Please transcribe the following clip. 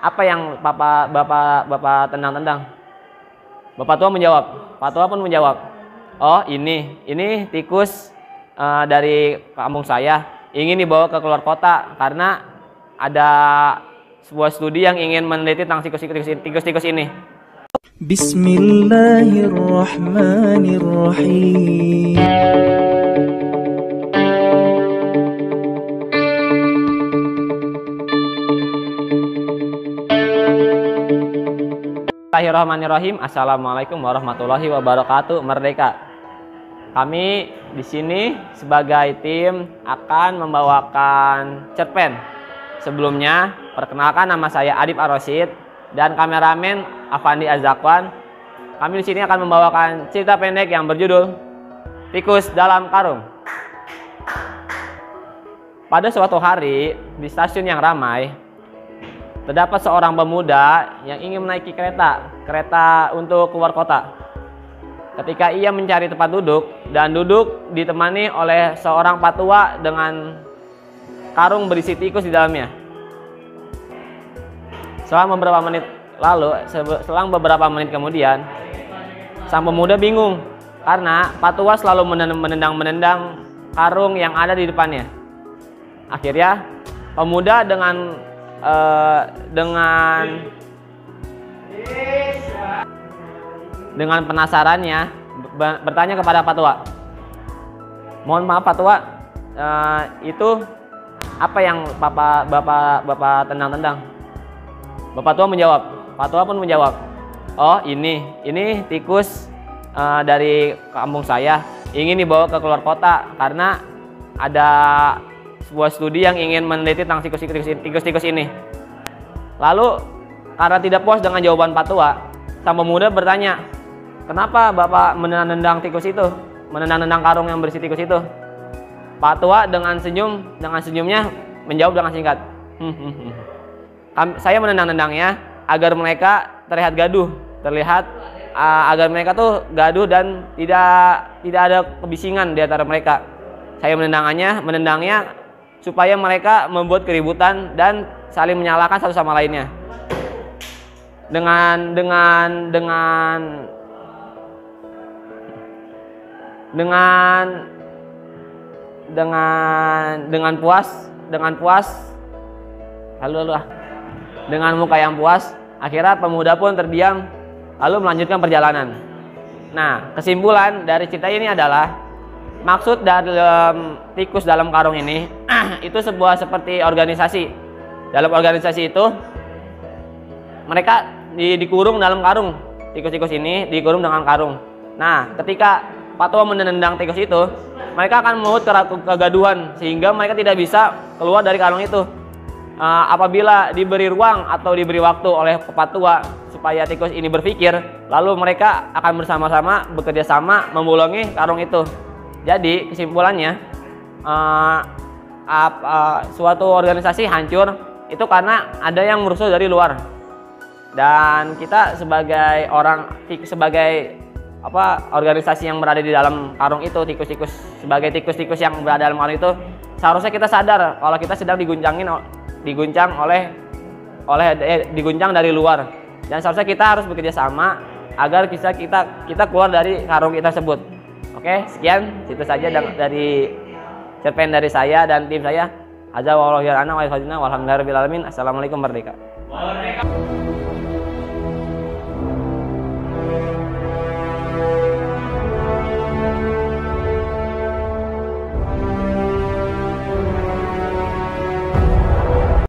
Apa yang bapak tendang-tendang? Bapak tua menjawab. Pak tua pun menjawab, oh ini tikus dari kampung saya, ingin dibawa ke keluar kota karena ada sebuah studi yang ingin meneliti tentang tikus-tikus ini. Bismillahirrahmanirrahim. Bismillahirrahmanirrahim. Assalamualaikum warahmatullahi wabarakatuh. Merdeka. Kami di sini sebagai tim akan membawakan cerpen. Sebelumnya, perkenalkan nama saya Adib Ar-Rasyid dan kameramen Afandi Azakwan. Kami di sini akan membawakan cerita pendek yang berjudul Tikus dalam Karung. Pada suatu hari di stasiun yang ramai, terdapat seorang pemuda yang ingin menaiki kereta untuk keluar kota. Ketika ia mencari tempat duduk dan duduk ditemani oleh seorang patua dengan karung berisi tikus di dalamnya. Selang beberapa menit kemudian, sang pemuda bingung karena patua selalu menendang karung yang ada di depannya. Akhirnya pemuda dengan penasarannya bertanya kepada patua, mohon maaf patua, itu apa yang bapak tendang-tendang? Bapak tua menjawab. Patua pun menjawab, oh ini tikus dari kampung saya, ingin dibawa ke keluar kota karena ada sebuah studi yang ingin meneliti tentang tikus-tikus ini. Lalu karena tidak puas dengan jawaban patua, sang pemuda bertanya, kenapa bapak menendang tikus itu, menendang karung yang berisi tikus itu? Patua dengan senyumnya menjawab dengan singkat, saya menendang-nendangnya agar mereka terlihat gaduh, agar mereka tuh gaduh dan tidak ada kebisingan di antara mereka. Saya menendangnya supaya mereka membuat keributan dan saling menyalahkan satu sama lainnya. Dengan muka yang puas, akhirnya pemuda pun terdiam lalu melanjutkan perjalanan. Nah, kesimpulan dari cerita ini adalah maksud dalam tikus dalam karung ini itu seperti organisasi. Dalam organisasi itu mereka dikurung dalam karung. Tikus-tikus ini dikurung dengan karung. Nah, ketika patua menendang tikus itu, mereka akan membuat kegaduhan sehingga mereka tidak bisa keluar dari karung itu. Apabila diberi ruang atau diberi waktu oleh patua supaya tikus ini berpikir, lalu mereka akan bersama-sama bekerja sama membolongi karung itu. Jadi kesimpulannya, suatu organisasi hancur itu karena ada yang merusuh dari luar. Dan kita sebagai organisasi yang berada di dalam karung itu, sebagai tikus-tikus yang berada dalam karung itu, seharusnya kita sadar kalau kita sedang diguncang dari luar. Dan seharusnya kita harus bekerja sama agar kita keluar dari karung kita tersebut. Oke, sekian itu saja dari cerpen dari saya dan tim saya. Azza wa jalla walhamdulillahirabbil alamin. Assalamualaikum, merdeka.